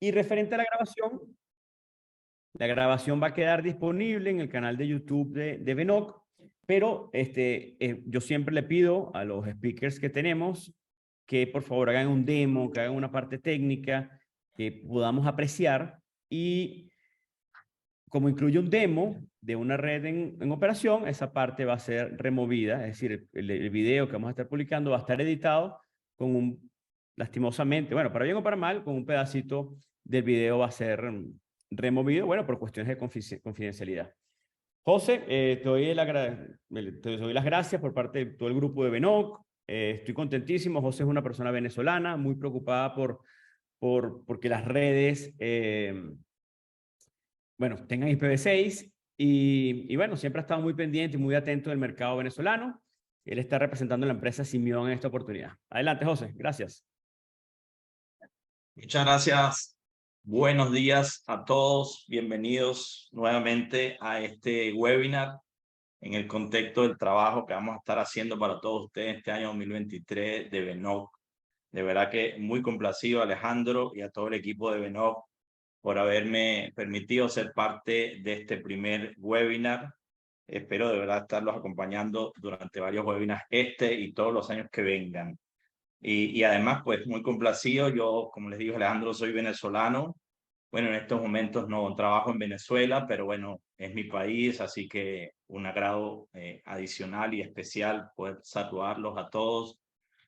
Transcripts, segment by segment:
Y referente a la grabación va a quedar disponible en el canal de YouTube de Venoc, pero yo siempre le pido a los speakers que tenemos que por favor hagan un demo, que hagan una parte técnica que podamos apreciar, y como incluye un demo de una red en operación, esa parte va a ser removida, es decir, el video que vamos a estar publicando va a estar editado con lastimosamente, bueno, para bien o para mal, con un pedacito del video va a ser removido, bueno, por cuestiones de confidencialidad. José, te doy las gracias por parte de todo el grupo de Venoc. Estoy contentísimo. José es una persona venezolana muy preocupada porque las redes bueno, tengan IPv6 y bueno, siempre ha estado muy pendiente y muy atento del mercado venezolano. Él está representando a la empresa Simión en esta oportunidad. Adelante, José. Gracias. Muchas gracias. Buenos días a todos. Bienvenidos nuevamente a este webinar en el contexto del trabajo que vamos a estar haciendo para todos ustedes este año 2023 de Venoc. De verdad que muy complacido, Alejandro, y a todo el equipo de Venoc por haberme permitido ser parte de este primer webinar. Espero de verdad estarlos acompañando durante varios webinars y todos los años que vengan. Y además, pues muy complacido. Yo, como les digo, Alejandro, soy venezolano. Bueno, en estos momentos no trabajo en Venezuela, pero bueno, es mi país, así que un agrado adicional y especial poder saludarlos a todos.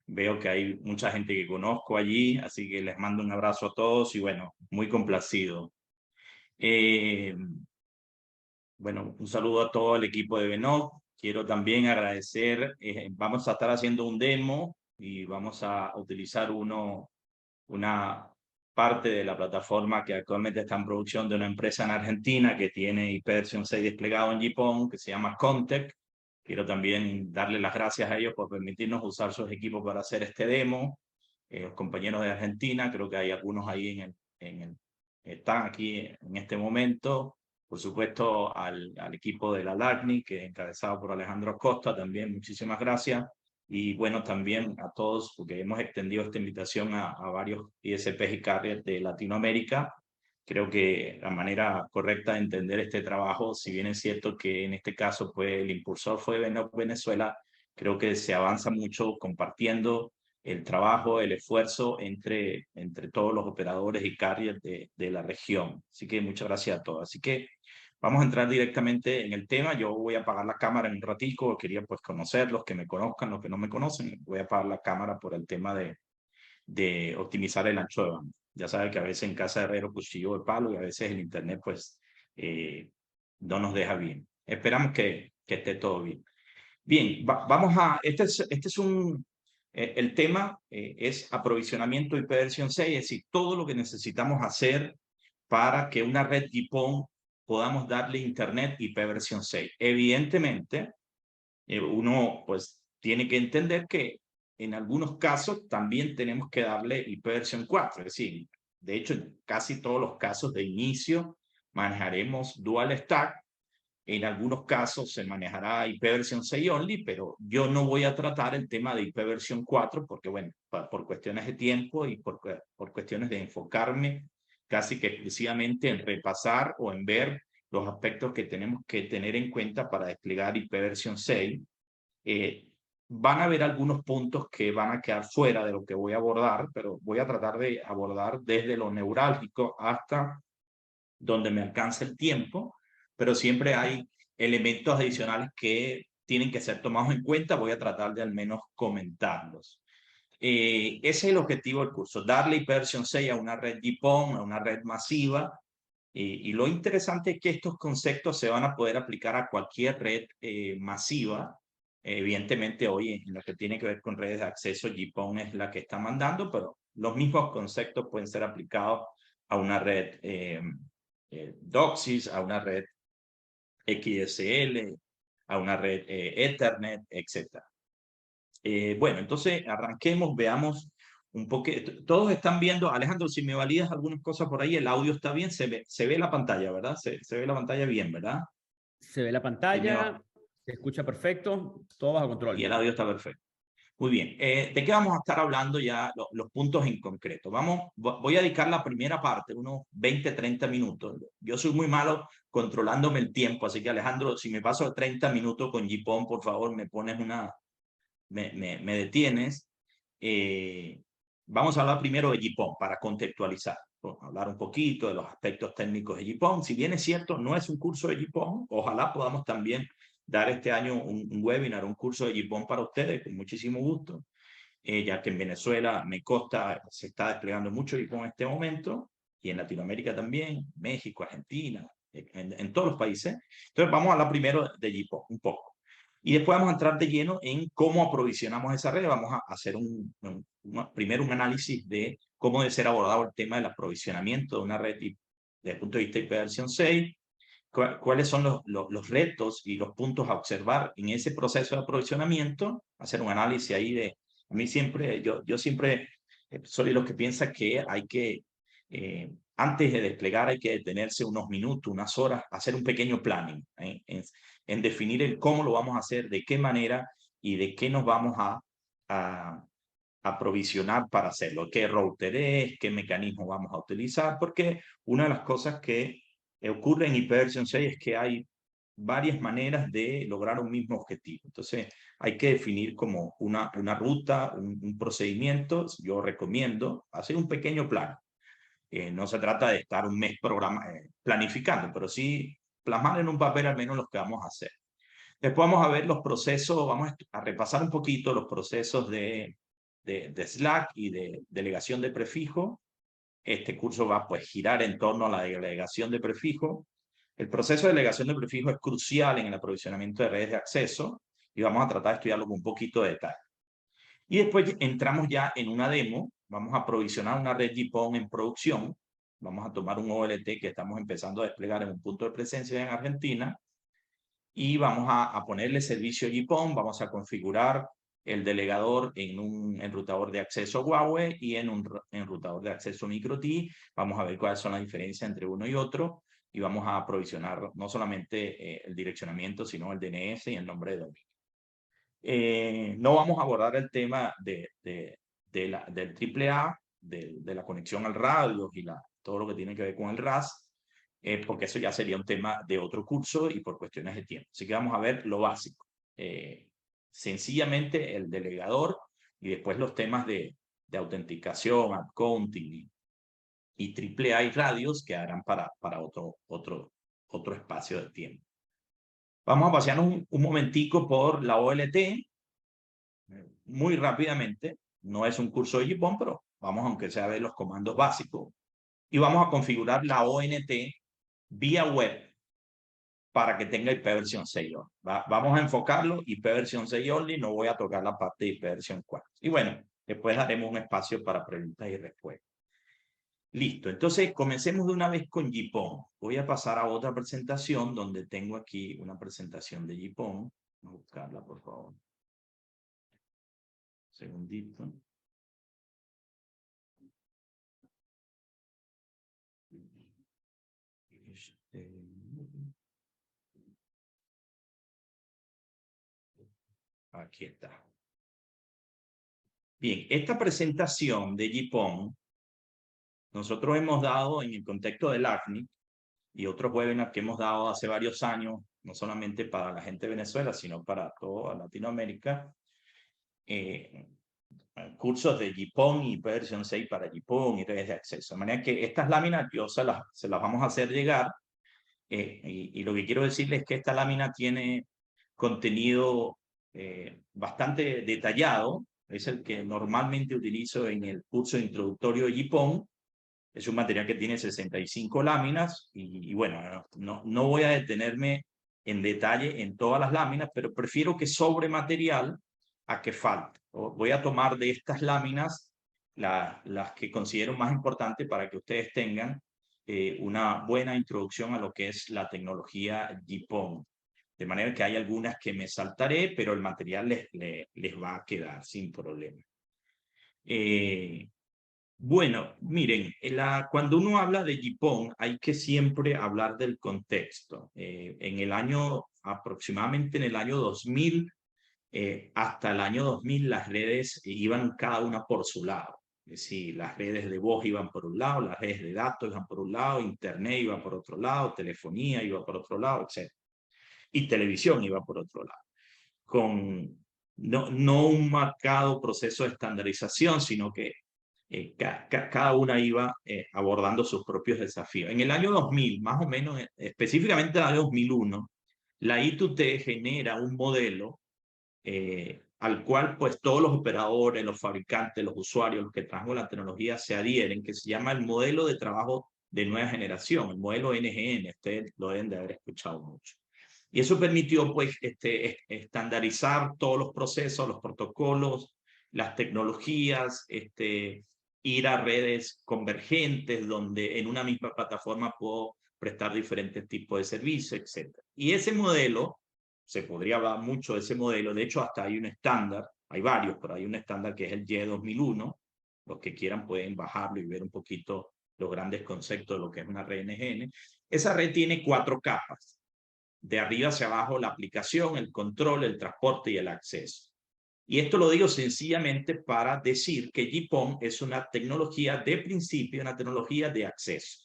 Veo que hay mucha gente que conozco allí, así que les mando un abrazo a todos y bueno, muy complacido. Bueno, un saludo a todo el equipo de Venoc. Quiero también agradecer, vamos a estar haciendo un demo y vamos a utilizar una parte de la plataforma que actualmente está en producción de una empresa en Argentina que tiene IPv6 desplegado en GPON, que se llama Contec. Quiero también darle las gracias a ellos por permitirnos usar sus equipos para hacer este demo. Los compañeros de Argentina, creo que hay algunos ahí están aquí en este momento. Por supuesto, al equipo de la LACNIC, que es encabezado por Alejandro Costa, también muchísimas gracias. Y bueno, también a todos, porque hemos extendido esta invitación a varios ISPs y carriers de Latinoamérica. Creo que la manera correcta de entender este trabajo, si bien es cierto que en este caso pues, el impulsor fue Venezuela, creo que se avanza mucho compartiendo el trabajo, el esfuerzo entre todos los operadores y carriers de la región. Así que muchas gracias a todos. Así que vamos a entrar directamente en el tema. Yo voy a apagar la cámara en un ratico. Quería pues conocer los que me conozcan, los que no me conocen. Voy a apagar la cámara por el tema de optimizar el ancho de banda. Ya sabe que a veces en casa de herrero cuchillo de palo y a veces el internet pues no nos deja bien. Esperamos que esté todo bien. Bien, vamos a, este es el tema es aprovisionamiento IPv6, es decir, todo lo que necesitamos hacer para que una red GPON podamos darle internet IPv6. Evidentemente, uno pues tiene que entender que en algunos casos también tenemos que darle IPv4, es decir, de hecho, en casi todos los casos de inicio manejaremos dual stack. En algunos casos se manejará IPv6 only, pero yo no voy a tratar el tema de IPv4 porque, bueno, por cuestiones de tiempo y por cuestiones de enfocarme casi que exclusivamente en repasar o en ver los aspectos que tenemos que tener en cuenta para desplegar IPv6. Van a haber algunos puntos que van a quedar fuera de lo que voy a abordar, pero voy a tratar de abordar desde lo neurálgico hasta donde me alcance el tiempo, pero siempre hay elementos adicionales que tienen que ser tomados en cuenta. Voy a tratar de al menos comentarlos. Ese es el objetivo del curso, darle IPv6 a una red GPON, a una red masiva, y lo interesante es que estos conceptos se van a poder aplicar a cualquier red masiva. Evidentemente hoy en lo que tiene que ver con redes de acceso, GPON es la que está mandando, pero los mismos conceptos pueden ser aplicados a una red DOCSIS, a una red XSL, a una red Ethernet, etc. Bueno, entonces arranquemos, veamos un poco. Todos están viendo, Alejandro, si me validas algunas cosas por ahí, el audio está bien, se ve la pantalla, ¿verdad? Se ve la pantalla bien, ¿verdad? Se ve la pantalla, se escucha perfecto, todo bajo Y el control. audio está perfecto. Muy bien. ¿De qué vamos a estar hablando ya los puntos en concreto? Voy a dedicar la primera parte, unos 20, 30 minutos. Yo soy muy malo controlándome el tiempo, así que Alejandro, si me paso de 30 minutos con JPON, por favor, me detienes. Vamos a hablar primero de JPON para contextualizar. Hablar un poquito de los aspectos técnicos de JPON. Si bien es cierto, no es un curso de JPON, ojalá podamos también dar este año un webinar, un curso de JPON para ustedes, con muchísimo gusto, ya que en Venezuela me consta, se está desplegando mucho JPON en este momento, y en Latinoamérica también, México, Argentina, en todos los países. Entonces vamos a hablar primero de JPON, un poco. Y después vamos a entrar de lleno en cómo aprovisionamos esa red. Vamos a hacer primero un análisis de cómo debe ser abordado el tema del aprovisionamiento de una red desde el punto de vista de IPv6, cuáles son los retos y los puntos a observar en ese proceso de aprovisionamiento, hacer un análisis ahí de, a mí siempre, yo siempre soy de los que piensa que hay que, antes de desplegar hay que detenerse unos minutos, unas horas, hacer un pequeño planning, en definir el cómo lo vamos a hacer, de qué manera y de qué nos vamos a aprovisionar para hacerlo, qué router es, qué mecanismo vamos a utilizar, porque una de las cosas que ocurre en IPv6 es que hay varias maneras de lograr un mismo objetivo. Entonces, hay que definir como una ruta, un procedimiento. Yo recomiendo hacer un pequeño plan. No se trata de estar un mes planificando, pero sí plasmar en un papel al menos lo que vamos a hacer. Después vamos a ver los procesos, vamos a repasar un poquito los procesos de Slack y de delegación de prefijo. Este curso va pues girar en torno a la delegación de prefijo. El proceso de delegación de prefijo es crucial en el aprovisionamiento de redes de acceso y vamos a tratar de estudiarlo con un poquito de detalle. Y después entramos ya en una demo. Vamos a provisionar una red JPON en producción. Vamos a tomar un OLT que estamos empezando a desplegar en un punto de presencia en Argentina y vamos a ponerle servicio JPON. Vamos a configurar el delegador en un enrutador de acceso Huawei y en un enrutador de acceso MikroT. Vamos a ver cuáles son las diferencias entre uno y otro y vamos a aprovisionar no solamente el direccionamiento, sino el DNS y el nombre de dominio. No vamos a abordar el tema del AAA, de la conexión al radio y todo lo que tiene que ver con el RAS, porque eso ya sería un tema de otro curso y por cuestiones de tiempo. Así que vamos a ver lo básico. Sencillamente el delegador y después los temas de autenticación, accounting y AAA y radios quedarán para otro espacio de tiempo. Vamos a pasearnos un momentico por la OLT, muy rápidamente. No es un curso de JPON, pero vamos aunque sea a ver los comandos básicos. Y vamos a configurar la ONT vía web para que tenga IPv6 only. Vamos a enfocarlo IPv6 only, no voy a tocar la parte de IPv4. Y bueno, después haremos un espacio para preguntas y respuestas. Listo, entonces comencemos de una vez con JPON. Voy a pasar a otra presentación donde tengo aquí una presentación de JPON. Vamos a buscarla, por favor. Un segundito. Aquí está. Bien, esta presentación de JPON nosotros hemos dado en el contexto del ACNIC y otros webinars que hemos dado hace varios años, no solamente para la gente de Venezuela, sino para toda Latinoamérica, cursos de JPON y IPv6 para JPON y redes de acceso. De manera que estas láminas yo se las vamos a hacer llegar, y lo que quiero decirles es que esta lámina tiene contenido bastante detallado. Es el que normalmente utilizo en el curso introductorio de JPON. Es un material que tiene 65 láminas y bueno, no voy a detenerme en detalle en todas las láminas, pero prefiero que sobre material a que falte. Voy a tomar de estas láminas las que considero más importantes para que ustedes tengan una buena introducción a lo que es la tecnología JPON. De manera que hay algunas que me saltaré, pero el material les va a quedar sin problema. Bueno, miren, cuando uno habla de JPON hay que siempre hablar del contexto. Aproximadamente en el año 2000, hasta el año 2000 las redes iban cada una por su lado. Es decir, las redes de voz iban por un lado, las redes de datos iban por un lado, internet iba por otro lado, telefonía iba por otro lado, etc. Y televisión iba por otro lado. Con no un marcado proceso de estandarización, sino que cada una iba abordando sus propios desafíos. En el año 2000, más o menos, específicamente en el año 2001, la I2T genera un modelo al cual pues todos los operadores, los fabricantes, los usuarios, los que trabajan la tecnología se adhieren, que se llama el modelo de trabajo de nueva generación, el modelo NGN, ustedes lo deben de haber escuchado mucho. Y eso permitió pues estandarizar todos los procesos, los protocolos, las tecnologías, ir a redes convergentes donde en una misma plataforma puedo prestar diferentes tipos de servicios, etc. Y ese modelo, se podría hablar mucho de ese modelo, de hecho hasta hay un estándar, hay varios, pero hay un estándar que es el Y2001, los que quieran pueden bajarlo y ver un poquito los grandes conceptos de lo que es una red NGN. Esa red tiene 4 capas. De arriba hacia abajo la aplicación, el control, el transporte y el acceso. Y esto lo digo sencillamente para decir que GPON es una tecnología de principio, una tecnología de acceso.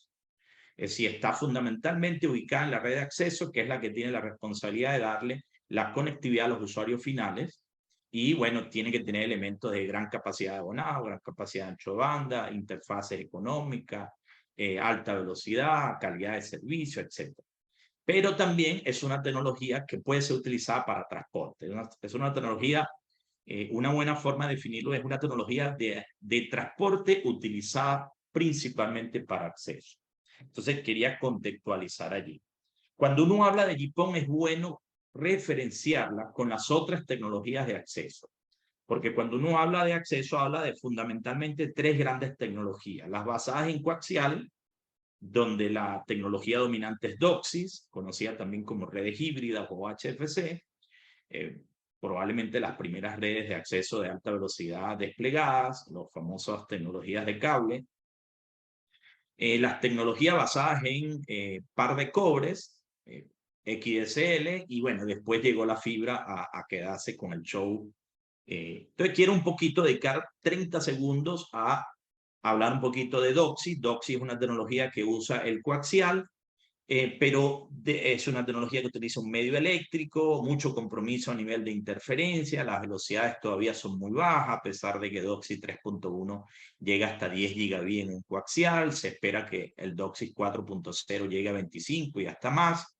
Es decir, está fundamentalmente ubicada en la red de acceso, que es la que tiene la responsabilidad de darle la conectividad a los usuarios finales. Y bueno, tiene que tener elementos de gran capacidad de abonado, gran capacidad de ancho de banda, interfaces económicas, alta velocidad, calidad de servicio, etc. Pero también es una tecnología que puede ser utilizada para transporte. Es una tecnología, una buena forma de definirlo es una tecnología de transporte utilizada principalmente para acceso. Entonces quería contextualizar allí. Cuando uno habla de GPON es bueno referenciarla con las otras tecnologías de acceso. Porque cuando uno habla de acceso, habla de fundamentalmente 3 grandes tecnologías. Las basadas en coaxial, donde la tecnología dominante es DOCSIS, conocida también como redes híbridas o HFC, probablemente las primeras redes de acceso de alta velocidad desplegadas, las famosas tecnologías de cable, las tecnologías basadas en par de cobres, XDSL, y bueno, después llegó la fibra a quedarse con el show. Entonces quiero un poquito dedicar 30 segundos a hablar un poquito de DOCSIS. DOCSIS es una tecnología que usa el coaxial, pero es una tecnología que utiliza un medio eléctrico, mucho compromiso a nivel de interferencia, las velocidades todavía son muy bajas, a pesar de que DOCSIS 3.1 llega hasta 10 gigabit en un coaxial, se espera que el DOCSIS 4.0 llegue a 25 y hasta más,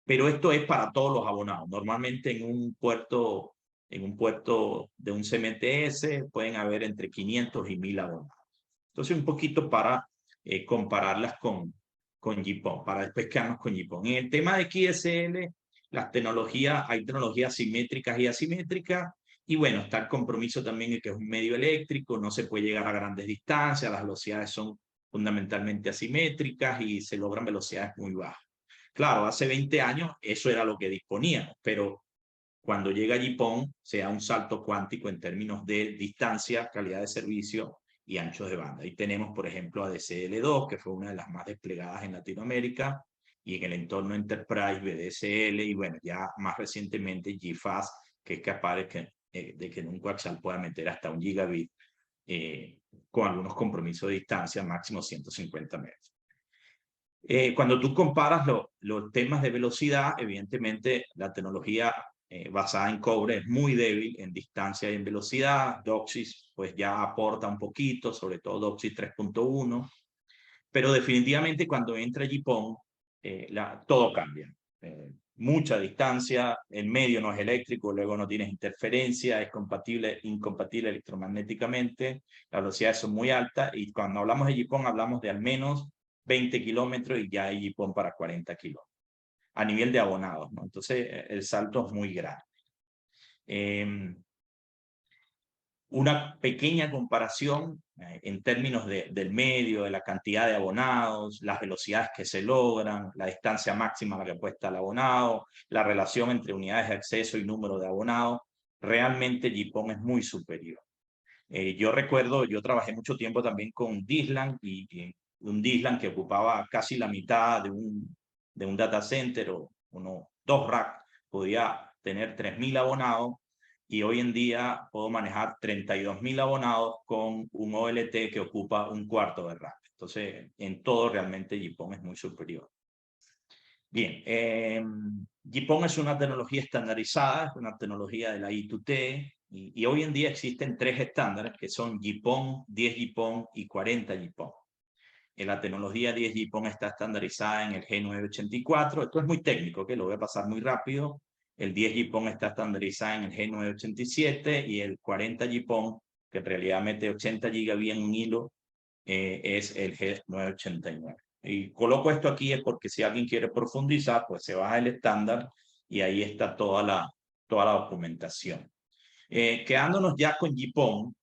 pero esto es para todos los abonados. Normalmente en un puerto de un CMTS pueden haber entre 500 y 1000 abonados. Entonces, un poquito para compararlas con GPON, para después quedarnos con GPON. En el tema de XSL, las tecnologías, hay tecnologías simétricas y asimétricas, y bueno, está el compromiso también de que es un medio eléctrico, no se puede llegar a grandes distancias, las velocidades son fundamentalmente asimétricas y se logran velocidades muy bajas. Claro, hace 20 años eso era lo que disponíamos, pero cuando llega GPON se da un salto cuántico en términos de distancia, calidad de servicio y anchos de banda. Ahí tenemos, por ejemplo, ADSL2, que fue una de las más desplegadas en Latinoamérica, y en el entorno Enterprise, VDSL, y bueno, ya más recientemente GFast, que es capaz de que en un coaxial pueda meter hasta 1 gigabit con algunos compromisos de distancia, máximo 150 metros. Cuando tú comparas los temas de velocidad, evidentemente la tecnología basada en cobre es muy débil en distancia y en velocidad. DOCSIS pues ya aporta un poquito, sobre todo DOCSIS 3.1, pero definitivamente cuando entra GPON todo cambia. Mucha distancia, el medio no es eléctrico, luego no tienes interferencia, es incompatible electromagnéticamente, las velocidades son muy altas, y cuando hablamos de GPON hablamos de al menos 20 kilómetros y ya hay GPON para 40 kilómetros a nivel de abonados, ¿no? Entonces el salto es muy grande. Una pequeña comparación en términos del medio, de la cantidad de abonados, las velocidades que se logran, la distancia máxima a la que puede estar el abonado, la relación entre unidades de acceso y número de abonados, realmente GPON es muy superior. Yo recuerdo, yo trabajé mucho tiempo también con DISLAN, y un DISLAN que ocupaba casi la mitad de un data center o 2 racks, podía tener 3000 abonados, y hoy en día puedo manejar 32.000 abonados con un OLT que ocupa un cuarto de RAM. Entonces, en todo realmente GPON es muy superior. Bien, GPON es una tecnología estandarizada, es una tecnología de la I2T, y hoy en día existen 3 estándares que son GPON, 10 GPON y 40 GPON. La tecnología 10 GPON está estandarizada en el G984. Esto es muy técnico, que lo voy a pasar muy rápido. El 10 GPON está estandarizada en el G987 y el 40 GPON, que en realidad mete 80 gigabits en un hilo, es el G989. Y coloco esto aquí es porque si alguien quiere profundizar, pues se baja el estándar y ahí está toda la documentación. Quedándonos ya con GPON,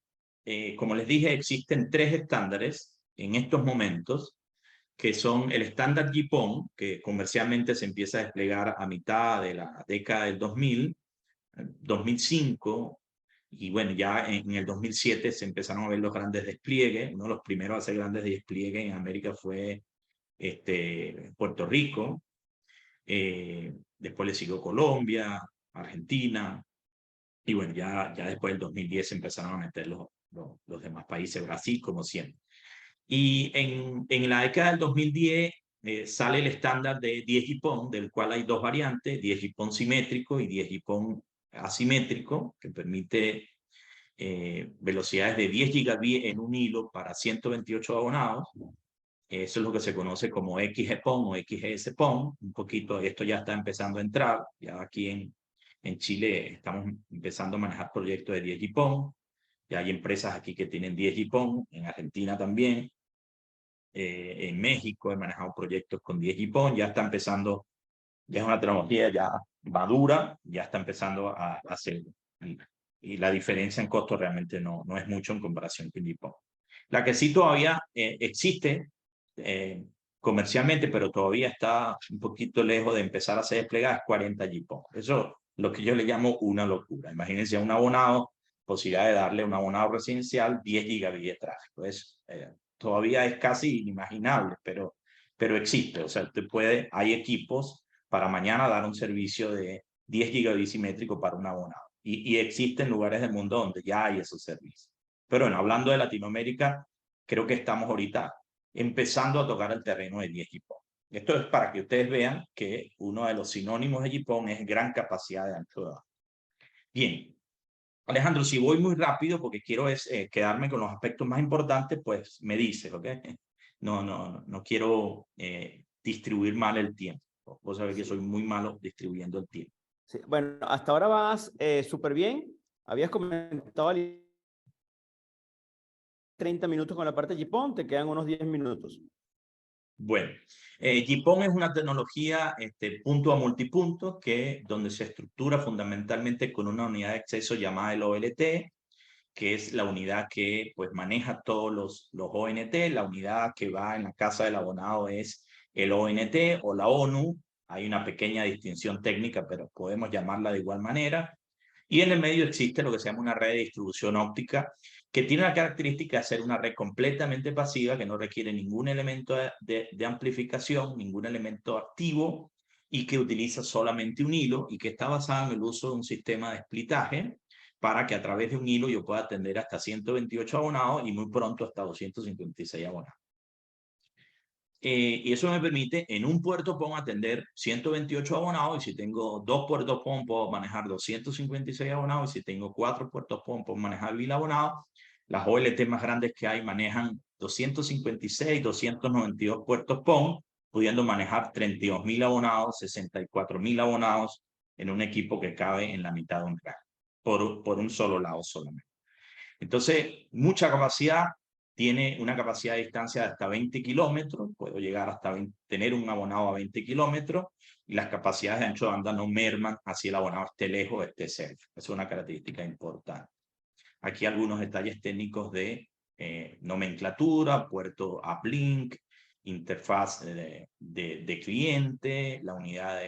como les dije, existen 3 estándares en estos momentos, que son el estándar GPON, que comercialmente se empieza a desplegar a mitad de la década del 2000, 2005, y bueno, ya en el 2007 se empezaron a ver los grandes despliegues. Uno de los primeros a hacer grandes despliegues en América fue Puerto Rico, después le siguió Colombia, Argentina, y bueno, ya después del 2010 se empezaron a meter los demás países, Brasil como siempre. Y en la década del 2010 sale el estándar de 10 GPON, del cual hay 2 variantes, 10 GPON simétrico y 10 GPON asimétrico, que permite velocidades de 10 gigabits en un hilo para 128 abonados. Eso es lo que se conoce como XGPON o XGS-PON. Un poquito, esto ya está empezando a entrar. Ya aquí en Chile estamos empezando a manejar proyectos de 10 GPON. Ya hay empresas aquí que tienen 10 GPON, en Argentina también. En México he manejado proyectos con 10 GPON. Ya está empezando, ya es una tecnología ya madura, ya está empezando a hacer. Y la diferencia en costo realmente no es mucho en comparación con GPON. La que sí todavía existe comercialmente, pero todavía está un poquito lejos de empezar a ser desplegada, es 40 GPON. Eso es lo que yo le llamo una locura. Imagínense un abonado, posibilidad de darle un abonado residencial 10 gigabits de tráfico. Todavía es casi inimaginable, pero existe. O sea, hay equipos para mañana dar un servicio de 10 gigabits simétrico para un abonado. Y existen lugares del mundo donde ya hay esos servicios. Pero bueno, hablando de Latinoamérica, creo que estamos ahorita empezando a tocar el terreno de 10 GPON. Esto es para que ustedes vean que uno de los sinónimos de GPON es gran capacidad de ancho de banda. Bien, Alejandro, si voy muy rápido porque quiero quedarme con los aspectos más importantes, pues me dices, ¿ok? No quiero distribuir mal el tiempo. Vos sabés que soy muy malo distribuyendo el tiempo. Sí. Bueno, hasta ahora vas súper bien. Habías comentado 30 minutos con la parte de GPON, te quedan unos 10 minutos. Bueno, GPON es una tecnología punto a multipunto, donde se estructura fundamentalmente con una unidad de acceso llamada el OLT, que es la unidad que pues maneja todos los ONT. La unidad que va en la casa del abonado es el ONT o la ONU. Hay una pequeña distinción técnica, pero podemos llamarla de igual manera. Y en el medio existe lo que se llama una red de distribución óptica, que tiene la característica de ser una red completamente pasiva, que no requiere ningún elemento de amplificación, ningún elemento activo, y que utiliza solamente un hilo, y que está basada en el uso de un sistema de splitaje, para que a través de un hilo yo pueda atender hasta 128 abonados y muy pronto hasta 256 abonados. Y eso me permite en un puerto PON atender 128 abonados, y si tengo 2 puertos PON puedo manejar 256 abonados, y si tengo 4 puertos PON puedo manejar 1000 abonados. Las OLT más grandes que hay manejan 256, 292 puertos PON, pudiendo manejar 32.000 abonados, 64.000 abonados en un equipo que cabe en la mitad de un rack, por un solo lado solamente. Entonces, mucha capacidad. Tiene una capacidad de distancia de hasta 20 kilómetros, puedo llegar hasta tener un abonado a 20 kilómetros, y las capacidades de ancho de banda no merman así el abonado esté lejos o esté cerca. Es una característica importante. Aquí algunos detalles técnicos de nomenclatura, puerto uplink, interfaz de cliente, la unidad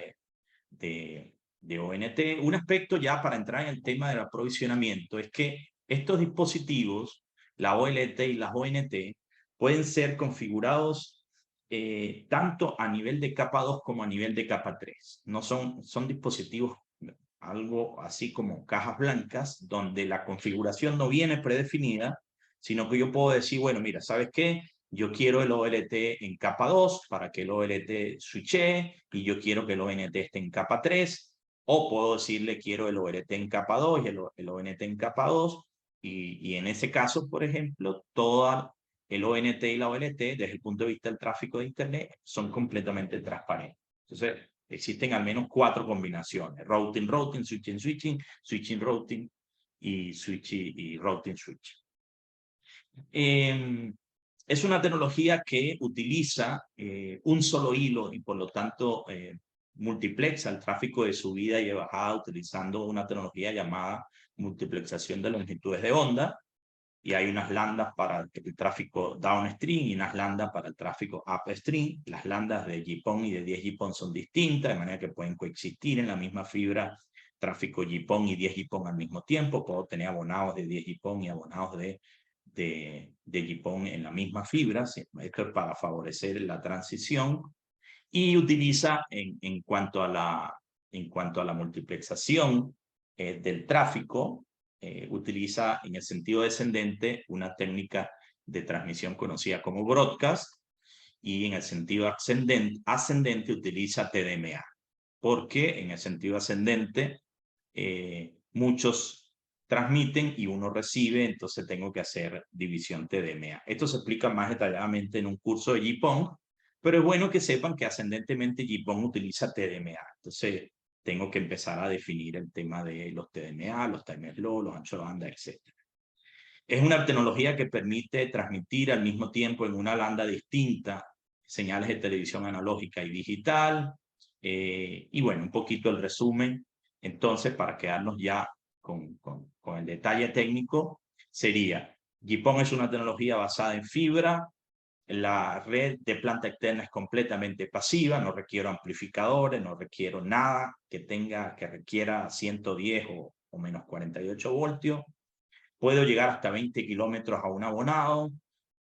de ONT. Un aspecto ya para entrar en el tema del aprovisionamiento es que estos dispositivos, la OLT y las ONT, pueden ser configurados tanto a nivel de capa 2 como a nivel de capa 3. No son dispositivos algo así como cajas blancas, donde la configuración no viene predefinida, sino que yo puedo decir, bueno, mira, ¿sabes qué? Yo quiero el OLT en capa 2 para que el OLT switche, y yo quiero que el ONT esté en capa 3, o puedo decirle quiero el OLT en capa 2 y el ONT en capa 2, y en ese caso, por ejemplo, todo el ONT y la OLT, desde el punto de vista del tráfico de Internet, son completamente transparentes. Entonces, existen al menos 4 combinaciones: routing, routing, switching, switching, switching, routing y routing, switch. Es una tecnología que utiliza un solo hilo y por lo tanto multiplexa el tráfico de subida y de bajada utilizando una tecnología llamada multiplexación de longitudes de onda, y hay unas landas para el tráfico downstream y unas landas para el tráfico upstream. Las landas de GPON y de 10 GPON son distintas, de manera que pueden coexistir en la misma fibra tráfico GPON y 10 GPON al mismo tiempo. Puedo tener abonados de 10 GPON y abonados de GPON en la misma fibra. Esto es para favorecer la transición. Y utiliza en cuanto a la multiplexación del tráfico, utiliza en el sentido descendente una técnica de transmisión conocida como broadcast, y en el sentido ascendente utiliza TDMA, porque en el sentido ascendente muchos transmiten y uno recibe, entonces tengo que hacer división TDMA. Esto se explica más detalladamente en un curso de GPON, pero es bueno que sepan que ascendentemente GPON utiliza TDMA. Entonces tengo que empezar a definir el tema de los TDMA, los time slow, los anchos de banda, etc. Es una tecnología que permite transmitir al mismo tiempo en una banda distinta señales de televisión analógica y digital. Y bueno, un poquito el resumen. Entonces, para quedarnos ya con el detalle técnico, sería: GPON es una tecnología basada en fibra. La red de planta externa es completamente pasiva, no requiero amplificadores, no requiero nada que requiera 110 o menos 48 voltios. Puedo llegar hasta 20 kilómetros a un abonado.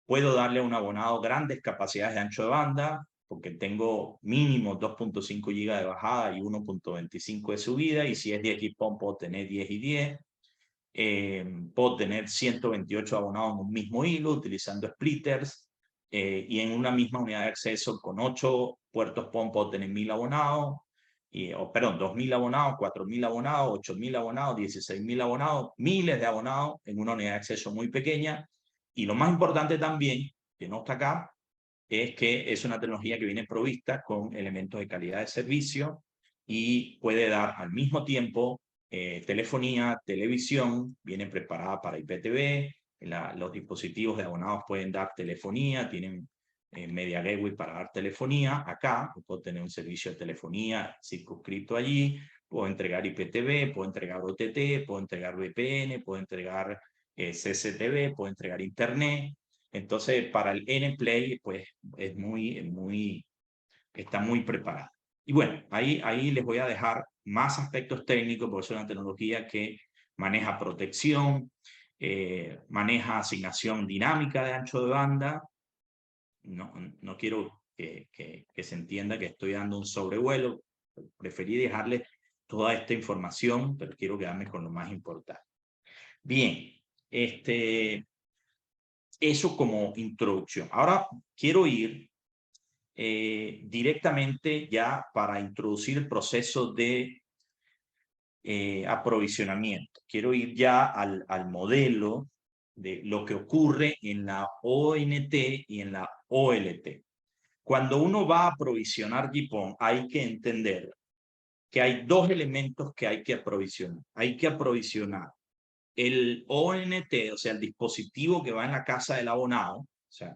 Puedo darle a un abonado grandes capacidades de ancho de banda, porque tengo mínimo 2.5 GB de bajada y 1.25 de subida, y si es 10 GPON puedo tener 10 y 10. Puedo tener 128 abonados en un mismo hilo utilizando splitters, y en una misma unidad de acceso con 8 puertos PON puedo tener 1000 abonados, perdón, 2000 abonados, 4000 abonados, 8000 abonados, 16000 abonados, miles de abonados en una unidad de acceso muy pequeña. Y lo más importante también, que no está acá, es que es una tecnología que viene provista con elementos de calidad de servicio y puede dar al mismo tiempo telefonía, televisión, viene preparada para IPTV. Los dispositivos de abonados pueden dar telefonía, tienen Media Gateway para dar telefonía. Acá puedo tener un servicio de telefonía circunscrito allí, puedo entregar IPTV, puedo entregar OTT, puedo entregar VPN, puedo entregar CCTV, puedo entregar Internet. Entonces, para el N-Play, pues está muy preparada. Y bueno, ahí les voy a dejar más aspectos técnicos, porque es una tecnología que maneja protección, maneja asignación dinámica de ancho de banda. No quiero que se entienda que estoy dando un sobrevuelo. Preferí dejarles toda esta información, pero quiero quedarme con lo más importante. Bien, eso como introducción. Ahora quiero ir directamente ya para introducir el proceso de aprovisionamiento. Quiero ir ya al modelo de lo que ocurre en la ONT y en la OLT. Cuando uno va a aprovisionar GPON, hay que entender que hay 2 elementos que hay que aprovisionar. Hay que aprovisionar el ONT, o sea, el dispositivo que va en la casa del abonado, o sea,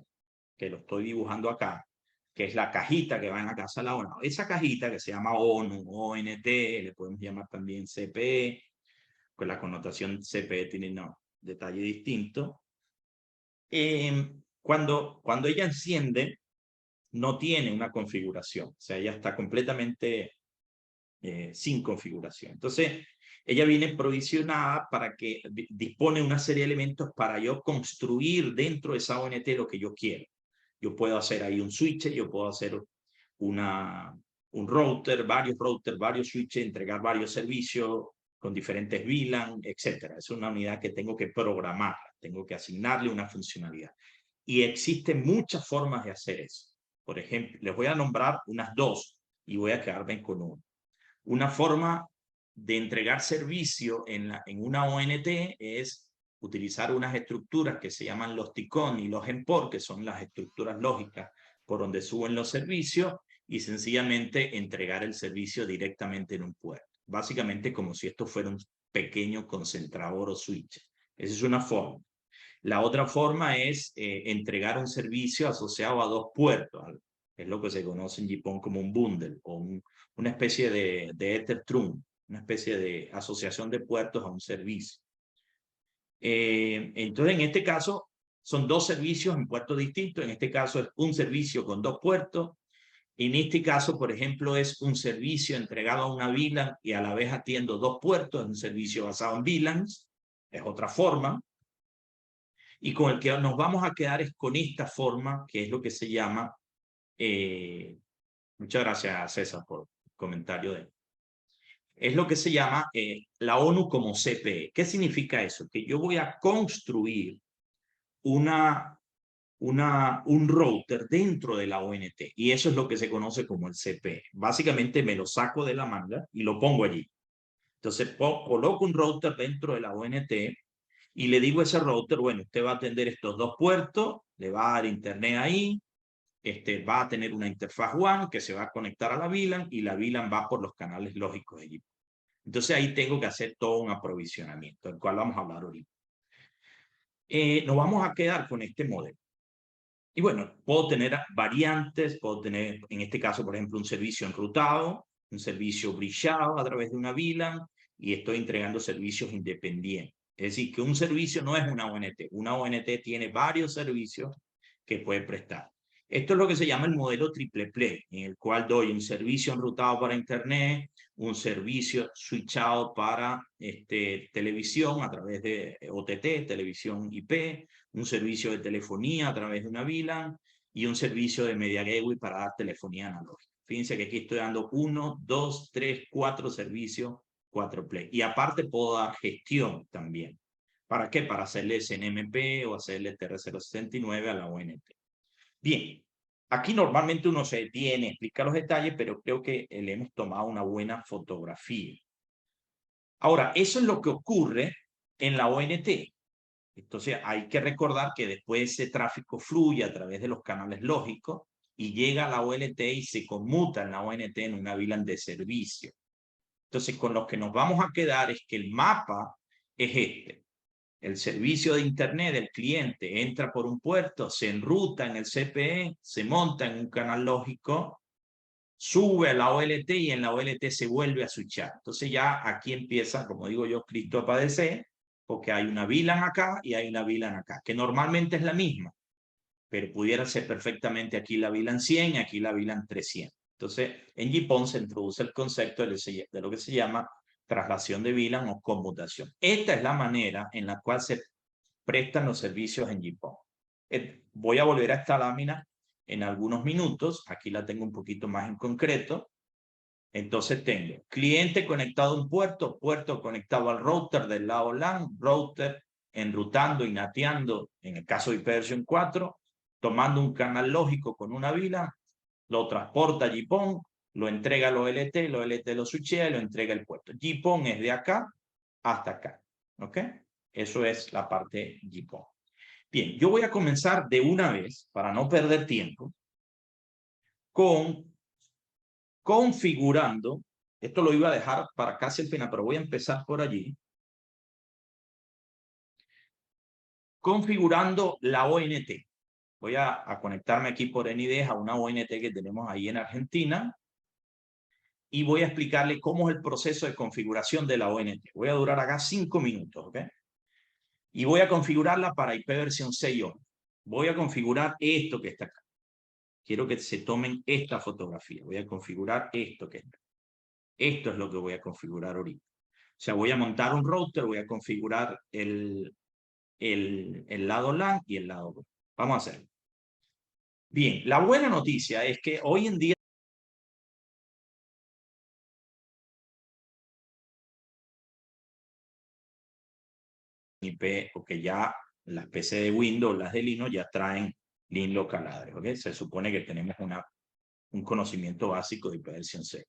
que lo estoy dibujando acá, que es la cajita que va en la casa del abonado. Esa cajita, que se llama ONU, ONT, le podemos llamar también CPE, pues la connotación CPE tiene un detalle distinto. Cuando ella enciende, no tiene una configuración, o sea, ella está completamente sin configuración. Entonces, ella viene provisionada para que dispone una serie de elementos para yo construir dentro de esa ONT lo que yo quiero. Yo puedo hacer ahí un switch, yo puedo hacer un router, varios switches, entregar varios servicios, con diferentes VLAN, etcétera. Es una unidad que tengo que programarla, tengo que asignarle una funcionalidad. Y existen muchas formas de hacer eso. Por ejemplo, les voy a nombrar unas dos y voy a quedarme con una. Una forma de entregar servicio en una ONT es utilizar unas estructuras que se llaman los TICON y los EMPOR, que son las estructuras lógicas por donde suben los servicios, y sencillamente entregar el servicio directamente en un puerto. Básicamente como si esto fuera un pequeño concentrador o switch. Esa es una forma. La otra forma es entregar un servicio asociado a dos puertos. Es lo que se conoce en JPON como un bundle o una especie de Ether trunk, una especie de asociación de puertos a un servicio. Entonces, en este caso, son dos servicios en puertos distintos. En este caso es un servicio con dos puertos. En este caso, por ejemplo, es un servicio entregado a una VLAN y a la vez atiendo dos puertos. Es un servicio basado en VLANs. Es otra forma. Y con el que nos vamos a quedar es con esta forma, que es lo que se llama, muchas gracias César por el comentario de él, es lo que se llama la ONU como CPE. ¿Qué significa eso? Que yo voy a construir un router dentro de la ONT, y eso es lo que se conoce como el CPE. Básicamente me lo saco de la manga y lo pongo allí. Entonces coloco un router dentro de la ONT y le digo a ese router, bueno, usted va a atender estos dos puertos, le va a dar internet ahí, va a tener una interfaz WAN que se va a conectar a la VLAN y la VLAN va por los canales lógicos de allí. Entonces ahí tengo que hacer todo un aprovisionamiento, del cual vamos a hablar ahorita. Nos vamos a quedar con este modelo. Y bueno, puedo tener variantes, puedo tener, en este caso, por ejemplo, un servicio enrutado, un servicio brillado a través de una VLAN, y estoy entregando servicios independientes. Es decir, que un servicio no es una ONT. Una ONT tiene varios servicios que puede prestar. Esto es lo que se llama el modelo triple play, en el cual doy un servicio enrutado para Internet, un servicio switchado para televisión a través de OTT, televisión IP, un servicio de telefonía a través de una VLAN y un servicio de media gateway para dar telefonía analógica. Fíjense que aquí estoy dando 1, 2, 3, 4 servicios, 4 play. Y aparte puedo dar gestión también. ¿Para qué? Para hacerle SNMP o hacerle TR069 a la ONT. Bien, aquí normalmente uno se detiene, explica los detalles, pero creo que le hemos tomado una buena fotografía. Ahora, eso es lo que ocurre en la ONT. Entonces hay que recordar que después ese tráfico fluye a través de los canales lógicos y llega a la ONT y se conmuta en la ONT en una VLAN de servicio. Entonces con lo que nos vamos a quedar es que el mapa es este. El servicio de Internet del cliente entra por un puerto, se enruta en el CPE, se monta en un canal lógico, sube a la OLT y en la OLT se vuelve a switchar. Entonces ya aquí empieza, como digo yo, Cristo a padecer, porque hay una VLAN acá y hay una VLAN acá, que normalmente es la misma, pero pudiera ser perfectamente aquí la VLAN 100 y aquí la VLAN 300. Entonces, en JPON se introduce el concepto de lo que se llama traslación de VLAN o conmutación. Esta es la manera en la cual se prestan los servicios en JPON. Voy a volver a esta lámina en algunos minutos. Aquí la tengo un poquito más en concreto. Entonces tengo cliente conectado a un puerto, puerto conectado al router del lado LAN, router enrutando y nateando, en el caso de IPv4 4, tomando un canal lógico con una VLAN, lo transporta a JPON, lo entrega a los LT lo switchea y lo entrega al puerto. JPON es de acá hasta acá. ¿Ok? Eso es la parte JPON. Bien, yo voy a comenzar de una vez, para no perder tiempo, con configurando, esto lo iba a dejar para casi el final, pero voy a empezar por allí, configurando la ONT. Voy a conectarme aquí por NIDES a una ONT que tenemos ahí en Argentina y voy a explicarle cómo es el proceso de configuración de la ONT. Voy a durar acá 5 minutos, ¿ok? Y voy a configurarla para IPv6. Voy a configurar esto que está acá. Quiero que se tomen esta fotografía. Voy a configurar esto que está. Esto es lo que voy a configurar ahorita. O sea, voy a montar un router, voy a configurar el lado LAN y el lado WAN. Vamos a hacerlo. Bien, la buena noticia es que hoy en día IP, porque ya las PC de Windows, las de Linux, ya traen link local address, ¿ok? Se supone que tenemos un conocimiento básico de IPv6.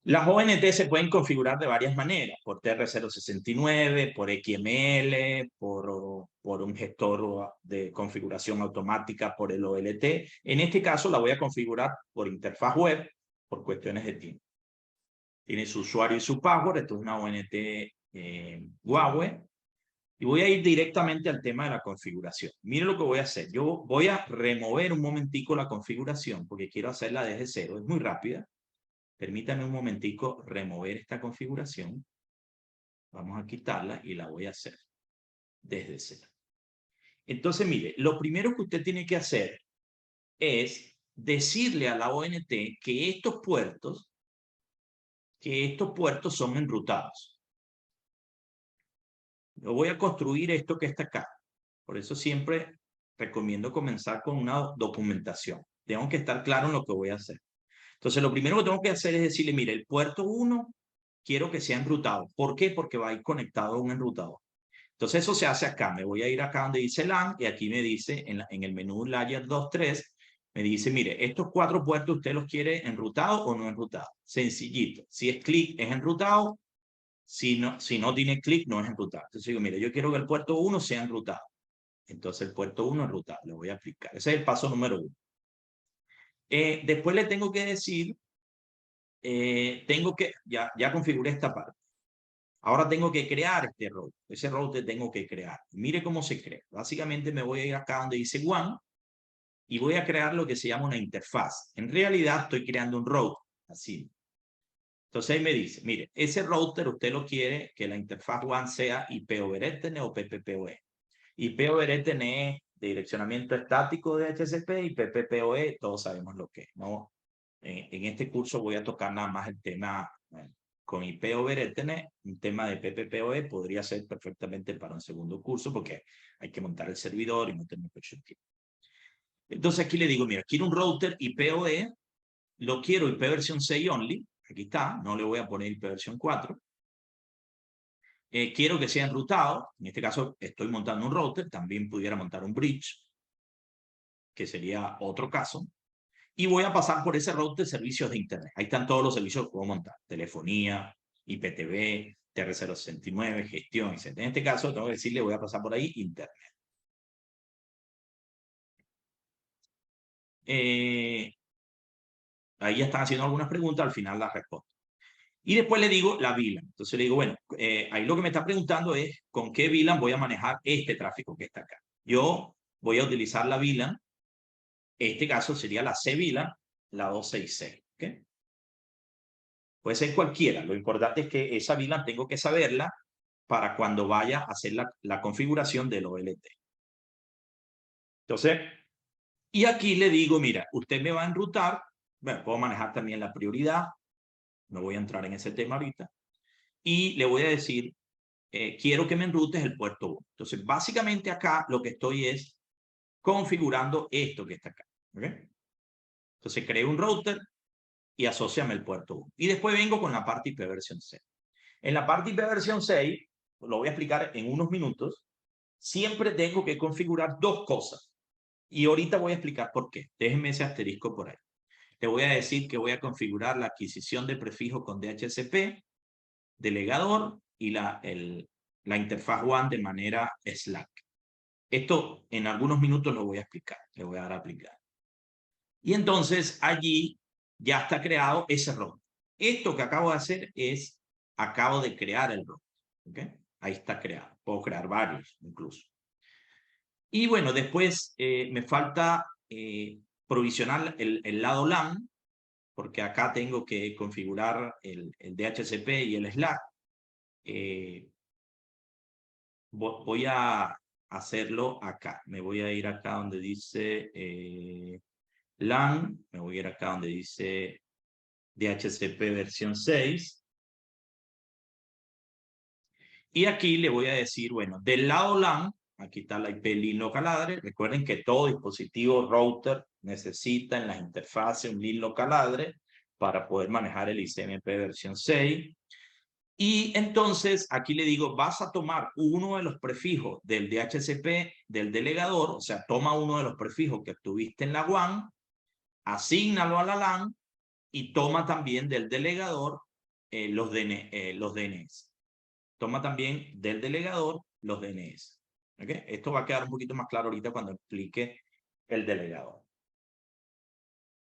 Las ONT se pueden configurar de varias maneras, por TR069, por XML, por un gestor de configuración automática, por el OLT. En este caso la voy a configurar por interfaz web, por cuestiones de tiempo. Tiene su usuario y su password, esto es una ONT Huawei. Y voy a ir directamente al tema de la configuración. Mire lo que voy a hacer. Yo voy a remover un momentico la configuración, porque quiero hacerla desde cero. Es muy rápida. Permítanme un momentico remover esta configuración. Vamos a quitarla y la voy a hacer desde cero. Entonces, mire, lo primero que usted tiene que hacer es decirle a la ONT que estos puertos son enrutados. Yo voy a construir esto que está acá. Por eso siempre recomiendo comenzar con una documentación. Tengo que estar claro en lo que voy a hacer. Entonces, lo primero que tengo que hacer es decirle, mire, el puerto 1 quiero que sea enrutado. ¿Por qué? Porque va a ir conectado a un enrutador. Entonces, eso se hace acá. Me voy a ir acá donde dice LAN y aquí me dice, en el menú Layer 2.3, me dice, mire, estos 4 puertos usted los quiere enrutados o no enrutados. Sencillito. Si es clic, es enrutado. Si no tiene clic, no es enrutado. Entonces digo, mire, yo quiero que el puerto 1 sea enrutado. Entonces el puerto 1 enrutado, lo voy a aplicar. Ese es el paso número 1. Después le tengo que decir, ya configuré esta parte. Ahora tengo que crear este router. Ese router tengo que crear. Mire cómo se crea. Básicamente me voy a ir acá donde dice WAN y voy a crear lo que se llama una interfaz. En realidad estoy creando un router. Así. Entonces ahí me dice, mire, ese router usted lo quiere que la interfaz WAN sea IP over Ethernet o PPPoE. IP over Ethernet es direccionamiento estático de DHCP y PPPoE, todos sabemos lo que es, ¿no? En este curso voy a tocar nada más el tema con IP over Ethernet. Un tema de PPPoE podría ser perfectamente para un segundo curso porque hay que montar el servidor y no tener mucho tiempo. Entonces aquí le digo, mira, quiero un router IPoE, lo quiero IP versión 6 only, aquí está, no le voy a poner IP versión 4. Quiero que sea enrutado, en este caso estoy montando un router, también pudiera montar un bridge, que sería otro caso, y voy a pasar por ese router de servicios de Internet. Ahí están todos los servicios que puedo montar, telefonía, IPTV, TR069, gestión, etc. En este caso tengo que decirle, voy a pasar por ahí Internet. Ahí ya están haciendo algunas preguntas, al final las respondo. Y después le digo la VLAN. Entonces le digo, bueno, ahí lo que me está preguntando es con qué VLAN voy a manejar este tráfico que está acá. Yo voy a utilizar la VLAN. Este caso sería la C-VLAN, la 266. ¿Okay? Puede ser cualquiera. Lo importante es que esa VLAN tengo que saberla para cuando vaya a hacer la configuración del OLT. Entonces, y aquí le digo, mira, usted me va a enrutar. Bueno, puedo manejar también la prioridad. No voy a entrar en ese tema ahorita. Y le voy a decir, quiero que me enrutes el puerto 1. Entonces, básicamente acá lo que estoy es configurando esto que está acá. ¿Okay? Entonces, creo un router y asóciame el puerto 1. Y después vengo con la parte IP versión 6. En la parte IP versión 6, lo voy a explicar en unos minutos, siempre tengo que configurar 2 cosas. Y ahorita voy a explicar por qué. Déjenme ese asterisco por ahí. Te voy a decir que voy a configurar la adquisición de prefijo con DHCP, delegador y la interfaz WAN de manera Slack. Esto en algunos minutos lo voy a explicar, le voy a dar a aplicar. Y entonces allí ya está creado ese router. Esto que acabo de hacer es, acabo de crear el router. ¿Okay? Ahí está creado. Puedo crear varios incluso. Y bueno, después me falta provisionar el lado LAN, porque acá tengo que configurar el DHCP y el Slack. Voy a hacerlo acá. Me voy a ir acá donde dice LAN. Me voy a ir acá donde dice DHCP versión 6. Y aquí le voy a decir, bueno, del lado LAN, aquí está la IP link local address. Recuerden que todo dispositivo router necesita en las interfaces un link local address para poder manejar el ICMP versión 6. Y entonces aquí le digo, vas a tomar uno de los prefijos del DHCP del delegador, o sea, toma uno de los prefijos que obtuviste en la WAN, asígnalo a la LAN y toma también del delegador los DNS. Toma también del delegador los DNS. ¿Okay? Esto va a quedar un poquito más claro ahorita cuando explique el delegador.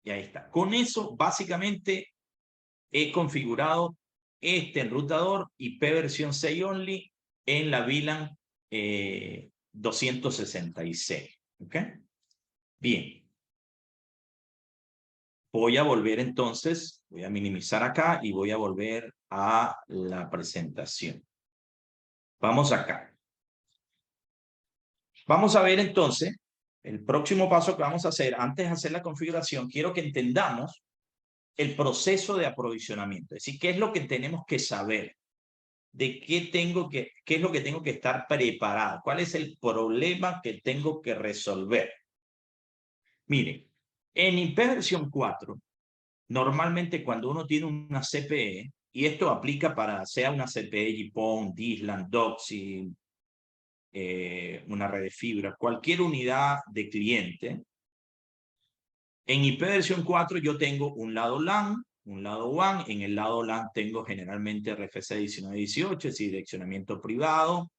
Y ahí está. Con eso, básicamente, he configurado este enrutador IP versión 6 only en la VLAN 266. ¿Ok? Bien. Voy a volver entonces, voy a minimizar acá y voy a volver a la presentación. Vamos acá. Vamos a ver entonces el próximo paso que vamos a hacer. Antes de hacer la configuración, quiero que entendamos el proceso de aprovisionamiento. Es decir, qué es lo que tenemos que saber, de qué es lo que tengo que estar preparado, cuál es el problema que tengo que resolver. Miren, en IP versión 4, normalmente cuando uno tiene una CPE, y esto aplica para sea una CPE GPON, DISLAN, DOCSI, una red de fibra, cualquier unidad de cliente, en IP versión 4 yo tengo un lado LAN, un lado WAN. En el lado LAN tengo generalmente RFC 1918, es decir, direccionamiento privado.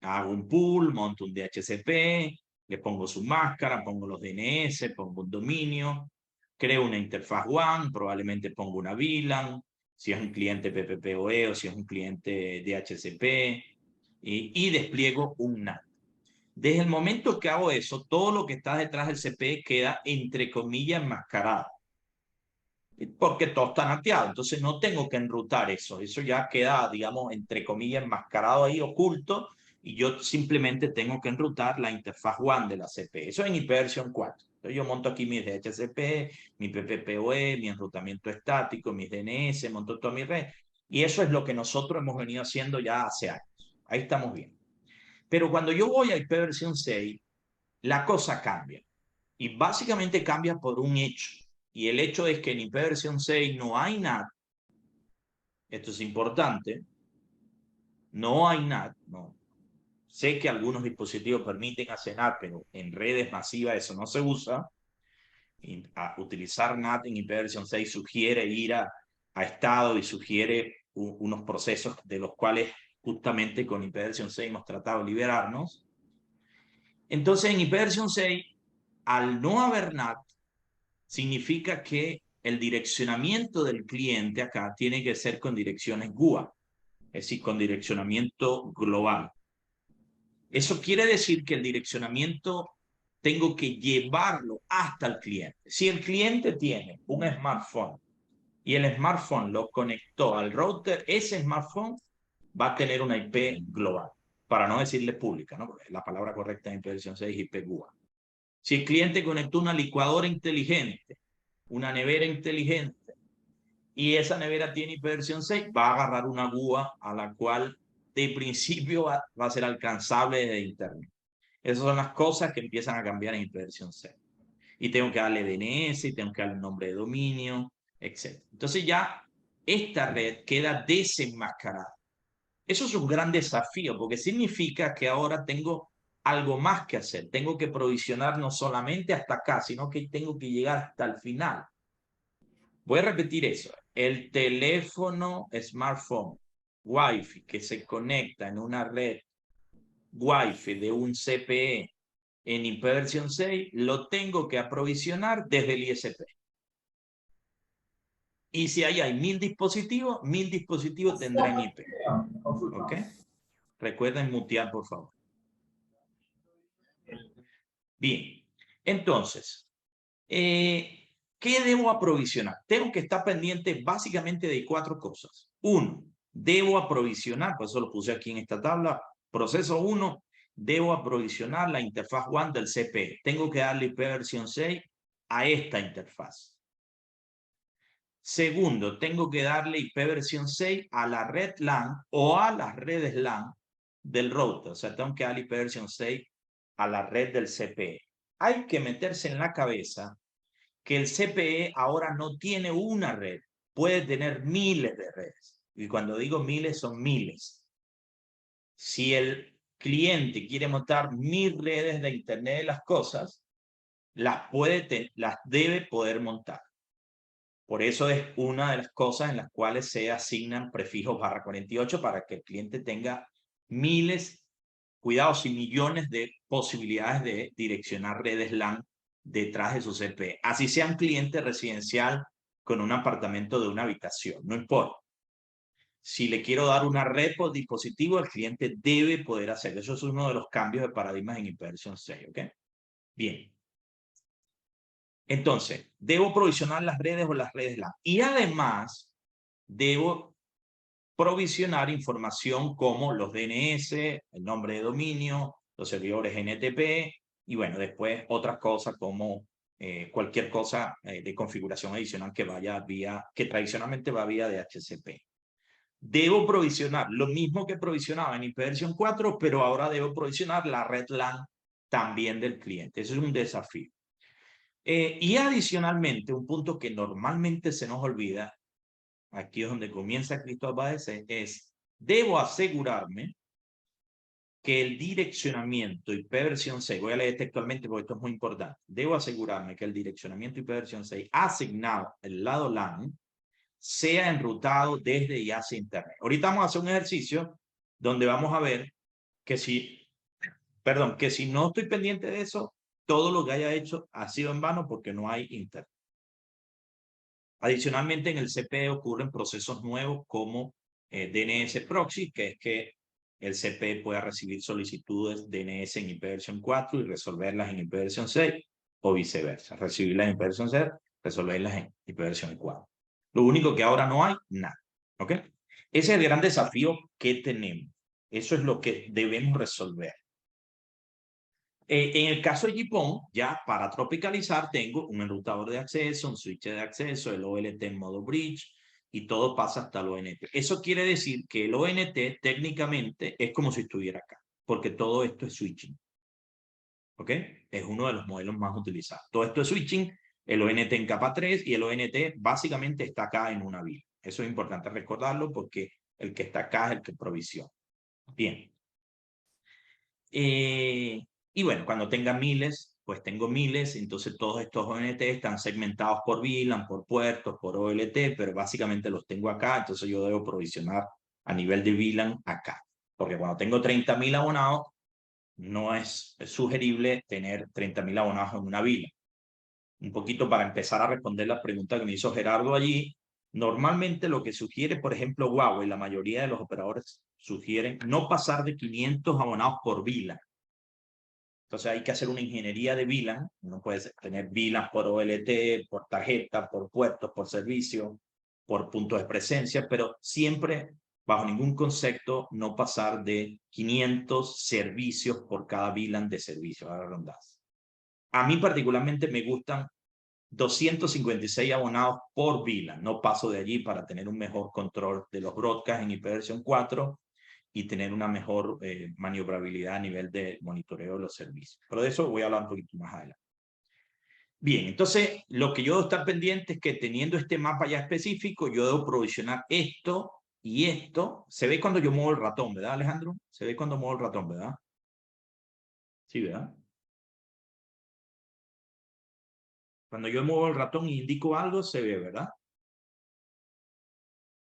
Hago un pool, monto un DHCP, le pongo su máscara, pongo los DNS, pongo un dominio, creo una interfaz WAN, probablemente pongo una VLAN, si es un cliente PPPoE o si es un cliente DHCP, y despliego un NAT. Desde el momento que hago eso, todo lo que está detrás del CPE queda, entre comillas, enmascarado. Porque todo está nateado, entonces no tengo que enrutar eso. Eso ya queda, digamos, entre comillas, enmascarado ahí, oculto, y yo simplemente tengo que enrutar la interfaz WAN de la CPE. Eso en IP versión 4. Entonces yo monto aquí mis DHCP, mi PPPoE, mi enrutamiento estático, mis DNS, monto toda mi red. Y eso es lo que nosotros hemos venido haciendo ya hace años. Ahí estamos bien. Pero cuando yo voy a IP versión 6, la cosa cambia. Y básicamente cambia por un hecho. Y el hecho es que en IP versión 6 no hay NAT. Esto es importante. No hay NAT. No. Sé que algunos dispositivos permiten hacer NAT, pero en redes masivas eso no se usa. Y utilizar NAT en IP versión 6 sugiere ir a estado y sugiere unos procesos de los cuales justamente con IP versión 6 hemos tratado de liberarnos. Entonces en IP versión 6, al no haber NAT, significa que el direccionamiento del cliente acá tiene que ser con direcciones GUA, es decir, con direccionamiento global. Eso quiere decir que el direccionamiento tengo que llevarlo hasta el cliente. Si el cliente tiene un smartphone y el smartphone lo conectó al router, ese smartphone va a tener una IP global, para no decirle pública, ¿no? Porque la palabra correcta en versión 6 es IP GUA. Si el cliente conectó una licuadora inteligente, una nevera inteligente, y esa nevera tiene IP versión 6, va a agarrar una GUA a la cual de principio va a ser alcanzable desde internet. Esas son las cosas que empiezan a cambiar en IP versión 6. Y tengo que darle DNS, y tengo que darle un nombre de dominio, etc. Entonces ya esta red queda desenmascarada. Eso es un gran desafío porque significa que ahora tengo algo más que hacer. Tengo que provisionar no solamente hasta acá, sino que tengo que llegar hasta el final. Voy a repetir eso. El teléfono smartphone Wi-Fi que se conecta en una red Wi-Fi de un CPE en IP versión 6, lo tengo que aprovisionar desde el ISP. Y si ahí hay 1000 dispositivos tendrán IP. ¿Ok? Recuerden mutear, por favor. Bien. Entonces, ¿qué debo aprovisionar? Tengo que estar pendiente básicamente de 4 cosas. 1, debo aprovisionar, por eso lo puse aquí en esta tabla. Proceso 1, debo aprovisionar la interfaz WAN del CPE. Tengo que darle IP versión 6 a esta interfaz. Segundo, tengo que darle IP versión 6 a la red LAN o a las redes LAN del router. O sea, tengo que darle IP versión 6 a la red del CPE. Hay que meterse en la cabeza que el CPE ahora no tiene una red, puede tener miles de redes. Y cuando digo miles, son miles. Si el cliente quiere montar 1000 redes de Internet de las cosas, las debe poder montar. Por eso es una de las cosas en las cuales se asignan prefijos /48 para que el cliente tenga miles, cuidados y millones de posibilidades de direccionar redes LAN detrás de su CPE. Así sea un cliente residencial con un apartamento de una habitación, no importa. Si le quiero dar una red por dispositivo, el cliente debe poder hacerlo. Eso es uno de los cambios de paradigmas en IPv 6, ¿ok? Bien. Entonces, debo provisionar las redes o las redes LAN. Y además, debo provisionar información como los DNS, el nombre de dominio, los servidores NTP, y bueno, después otras cosas como cualquier cosa de configuración adicional que vaya vía, que tradicionalmente va vía DHCP. Debo provisionar lo mismo que provisionaba en IPv 4, pero ahora debo provisionar la red LAN también del cliente. Eso es un desafío. Y adicionalmente, un punto que normalmente se nos olvida, aquí es donde comienza Cristo a padecer, es debo asegurarme que el direccionamiento IPv 6, voy a leer textualmente porque esto es muy importante, debo asegurarme que el direccionamiento IPv 6 asignado al lado LAN sea enrutado desde y hacia Internet. Ahorita vamos a hacer un ejercicio donde vamos a ver que si no estoy pendiente de eso, todo lo que haya hecho ha sido en vano porque no hay Internet. Adicionalmente, en el CPE ocurren procesos nuevos como DNS Proxy, que es que el CPE pueda recibir solicitudes DNS en IPv 4 y resolverlas en IPv 6 o viceversa. Recibirlas en IPv 6, resolverlas en IPv 4. Lo único que ahora no hay, nada. ¿Ok? Ese es el gran desafío que tenemos. Eso es lo que debemos resolver. En el caso de GPON, ya para tropicalizar, tengo un enrutador de acceso, un switch de acceso, el OLT en modo bridge, y todo pasa hasta el ONT. Eso quiere decir que el ONT técnicamente es como si estuviera acá, porque todo esto es switching. ¿Ok? Es uno de los modelos más utilizados. Todo esto es switching, el ONT en capa 3 y el ONT básicamente está acá en una vía. Eso es importante recordarlo porque el que está acá es el que provisiona. Bien. Y bueno, cuando tenga miles, pues tengo miles, entonces todos estos ONT están segmentados por VLAN, por puertos, por OLT, pero básicamente los tengo acá, entonces yo debo provisionar a nivel de VLAN acá. Porque cuando tengo 30.000 abonados, no es sugerible tener 30.000 abonados en una VLAN. Un poquito para empezar a responder la pregunta que me hizo Gerardo allí, normalmente lo que sugiere, por ejemplo, Huawei, la mayoría de los operadores sugieren no pasar de 500 abonados por VLAN. Entonces hay que hacer una ingeniería de VLAN. No puedes tener VLAN por OLT, por tarjeta, por puertos, por servicio, por puntos de presencia, pero siempre, bajo ningún concepto, no pasar de 500 servicios por cada VLAN de servicio, a la redundancia. A mí particularmente me gustan 256 abonados por VLAN. No paso de allí para tener un mejor control de los broadcasts en IPv 4 y tener una mejor maniobrabilidad a nivel de monitoreo de los servicios. Pero de eso voy a hablar un poquito más adelante. Bien, entonces lo que yo debo estar pendiente es que teniendo este mapa ya específico, yo debo provisionar esto y esto. Se ve cuando yo muevo el ratón, ¿verdad, Alejandro? Se ve cuando muevo el ratón, ¿verdad? Sí, ¿verdad? Cuando yo muevo el ratón y indico algo, se ve, ¿verdad?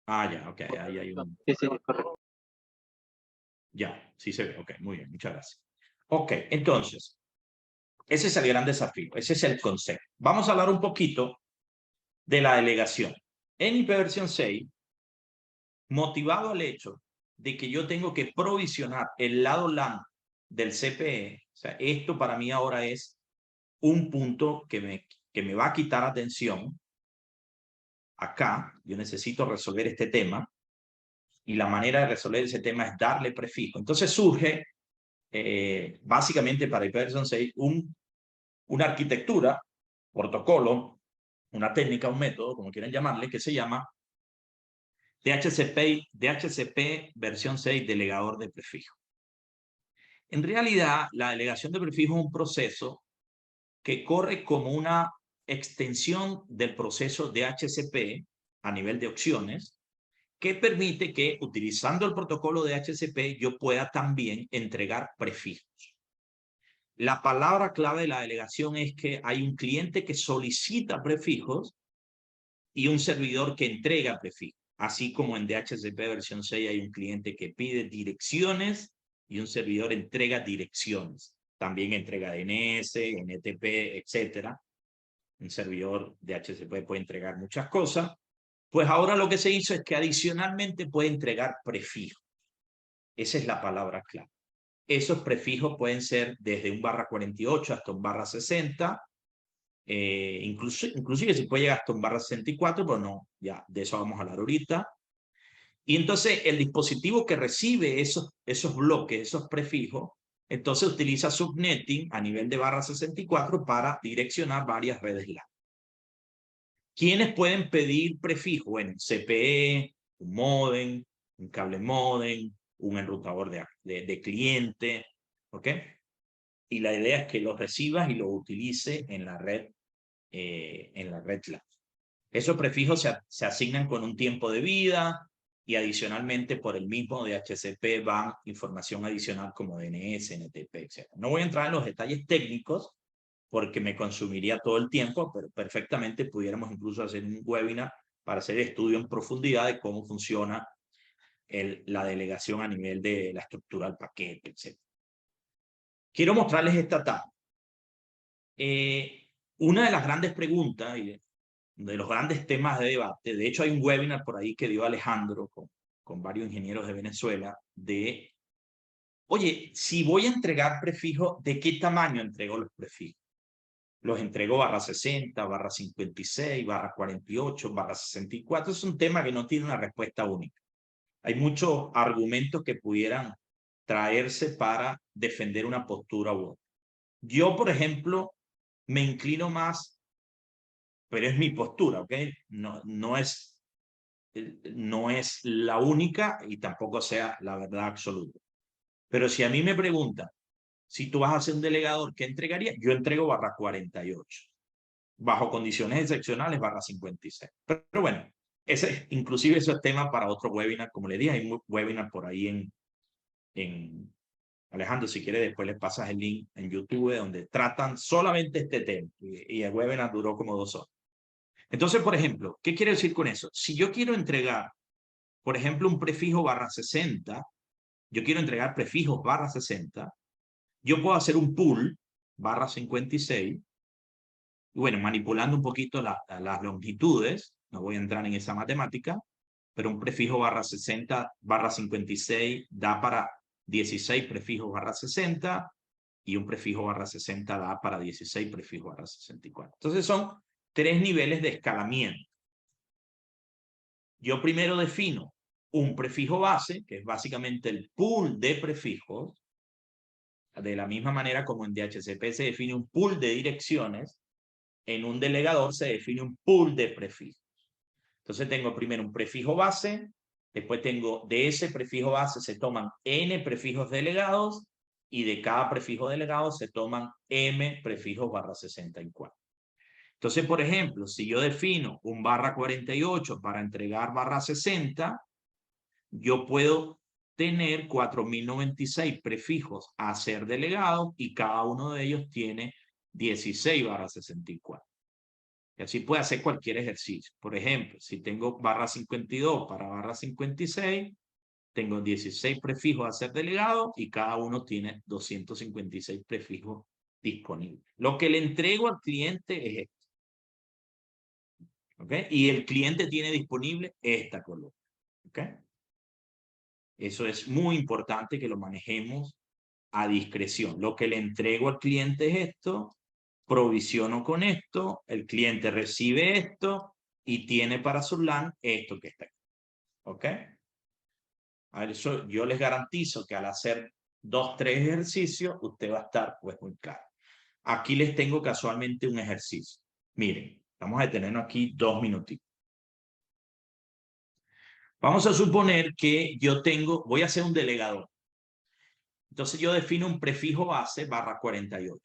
Ah, ya, ok, ahí hay un... Sí, sí, correcto. Ya, sí se ve, ok, muy bien, muchas gracias. Ok, entonces, ese es el gran desafío, ese es el concepto. Vamos a hablar un poquito de la delegación. En IPv 6, motivado al hecho de que yo tengo que provisionar el lado LAN del CPE, o sea, esto para mí ahora es un punto que me va a quitar atención. Acá yo necesito resolver este tema y la manera de resolver ese tema es darle prefijo. Entonces surge básicamente para IPv 6 una arquitectura, protocolo, una técnica, un método, como quieran llamarle, que se llama DHCP versión 6 delegador de prefijo. En realidad, la delegación de prefijo es un proceso que corre como una extensión del proceso DHCP a nivel de opciones que permite que, utilizando el protocolo de DHCP, yo pueda también entregar prefijos. La palabra clave de la delegación es que hay un cliente que solicita prefijos y un servidor que entrega prefijos. Así como en DHCP versión 6 hay un cliente que pide direcciones y un servidor entrega direcciones. También entrega DNS, NTP, etcétera. Un servidor DHCP puede entregar muchas cosas. Pues ahora lo que se hizo es que adicionalmente puede entregar prefijos. Esa es la palabra clave. Esos prefijos pueden ser desde un /48 hasta un /60. Inclusive se puede llegar hasta un /64, pero no, ya de eso vamos a hablar ahorita. Y entonces el dispositivo que recibe esos bloques, esos prefijos, entonces utiliza subnetting a nivel de /64 para direccionar varias redes LAN. ¿Quiénes pueden pedir prefijo? Bueno, CPE, un modem, un cable modem, un enrutador de cliente, ¿ok? Y la idea es que los recibas y los utilice en la red LAN. Esos prefijos se asignan con un tiempo de vida y adicionalmente por el mismo DHCP van información adicional como DNS, NTP, etc. No voy a entrar en los detalles técnicos porque me consumiría todo el tiempo, pero perfectamente pudiéramos incluso hacer un webinar para hacer estudio en profundidad de cómo funciona la delegación a nivel de la estructura del paquete, etc. Quiero mostrarles esta tabla. Una de las grandes preguntas y de los grandes temas de debate, de hecho hay un webinar por ahí que dio Alejandro con varios ingenieros de Venezuela, de, oye, si voy a entregar prefijos, ¿de qué tamaño entrego los prefijos? Los entrego /60, /56, /48, /64. Es un tema que no tiene una respuesta única. Hay muchos argumentos que pudieran traerse para defender una postura u otra. Yo, por ejemplo, me inclino más, pero es mi postura, ¿ok? No es la única y tampoco sea la verdad absoluta. Pero si a mí me preguntan, si tú vas a hacer un delegador, ¿qué entregaría? Yo entrego /48. Bajo condiciones excepcionales, /56. Pero bueno, inclusive eso es tema para otro webinar. Como le dije, hay un webinar por ahí en Alejandro, si quiere después le pasas el link en YouTube donde tratan solamente este tema y el webinar duró como 2 horas. Entonces, por ejemplo, ¿qué quiere decir con eso? Si yo quiero entregar, por ejemplo, un prefijo /60, yo quiero entregar prefijos /60, yo puedo hacer un pool /56, y bueno, manipulando un poquito las longitudes, no voy a entrar en esa matemática, pero un prefijo /60, /56 da para 16 prefijos /60 y un prefijo /60 da para 16 prefijos /64. Entonces son 3 niveles de escalamiento. Yo primero defino un prefijo base, que es básicamente el pool de prefijos, de la misma manera como en DHCP se define un pool de direcciones, en un delegador se define un pool de prefijos. Entonces tengo primero un prefijo base, después tengo de ese prefijo base se toman n prefijos delegados y de cada prefijo delegado se toman m prefijos /64. Entonces, por ejemplo, si yo defino un /48 para entregar /60, yo puedo tener 4096 prefijos a ser delegados y cada uno de ellos tiene 16 /64. Y así puede hacer cualquier ejercicio. Por ejemplo, si tengo /52 para /56, tengo 16 prefijos a ser delegado y cada uno tiene 256 prefijos disponibles. Lo que le entrego al cliente es esto. ¿Ok? Y el cliente tiene disponible esta columna. ¿Ok? Eso es muy importante que lo manejemos a discreción. Lo que le entrego al cliente es esto, provisiono con esto, el cliente recibe esto y tiene para su LAN esto que está aquí. ¿Ok? A ver, eso yo les garantizo que al hacer 2, 3 ejercicios, usted va a estar pues muy claro. Aquí les tengo casualmente un ejercicio. Miren, vamos a detenernos aquí 2 minutitos. Vamos a suponer que yo voy a hacer un delegador. Entonces yo defino un prefijo base /48.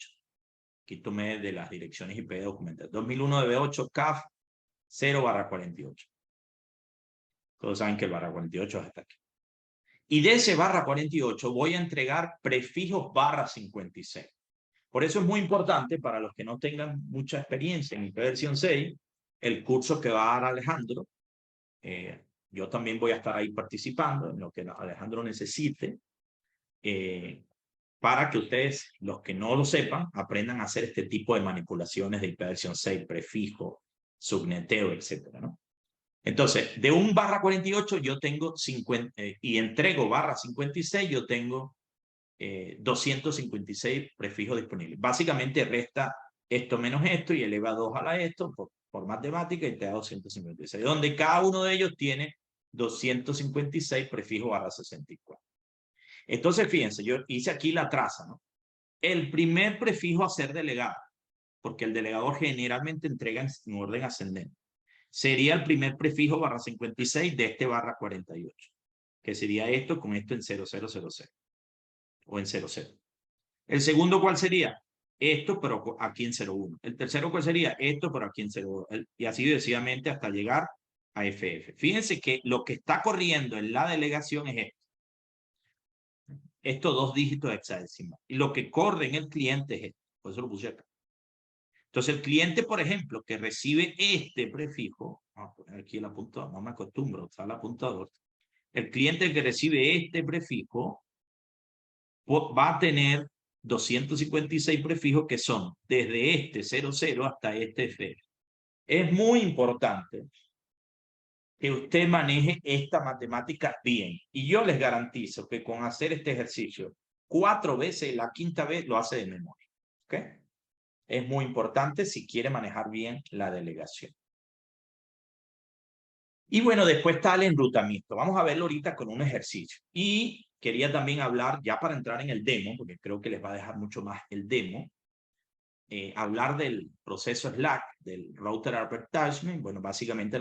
Aquí tomé de las direcciones IP de documentación. 2001 DB8 CAF 0/48. Todos saben que el barra 48 está aquí. Y de ese barra 48 voy a entregar prefijos barra 56. Por eso es muy importante para los que no tengan mucha experiencia en versión 6, el curso que va a dar Alejandro. Yo también voy a estar ahí participando en lo que Alejandro necesite, para que ustedes, los que no lo sepan, aprendan a hacer este tipo de manipulaciones de versión 6, prefijo, subneteo, etcétera, ¿no? Entonces, de un barra 48 yo tengo 50, y entrego barra 56, yo tengo 256 prefijos disponibles. Básicamente resta esto menos esto y eleva 2 a la esto por matemática y te da 256, donde cada uno de ellos tiene 256 prefijos barra 64. Entonces, fíjense, yo hice aquí la traza, ¿no? El primer prefijo a ser delegado, porque el delegador generalmente entrega en orden ascendente, sería el primer prefijo barra 56 de este barra 48, que sería esto con esto en 0000 o en 00. El segundo, ¿cuál sería? Esto, pero aquí en 01. El tercero, ¿cuál sería? Esto, pero aquí en 02. Y así sucesivamente hasta llegar a FF. Fíjense que lo que está corriendo en la delegación es esto. Estos 2 dígitos hexadecimal. Y lo que corre en el cliente es esto. Por eso lo puse acá. Entonces, el cliente, por ejemplo, que recibe este prefijo, vamos a poner aquí el apuntador, no me acostumbro a usar el apuntador. El cliente que recibe este prefijo va a tener 256 prefijos que son desde este 00 hasta este FF. Es muy importante que usted maneje esta matemática bien. Y yo les garantizo que con hacer este ejercicio 4 veces, la 5ª vez lo hace de memoria. ¿Ok? Es muy importante si quiere manejar bien la delegación. Y bueno, después está el enrutamiento. Vamos a verlo ahorita con un ejercicio. Y quería también hablar, ya para entrar en el demo, porque creo que les va a dejar mucho más el demo, hablar del proceso Slack, del Router Advertisement. Bueno, básicamente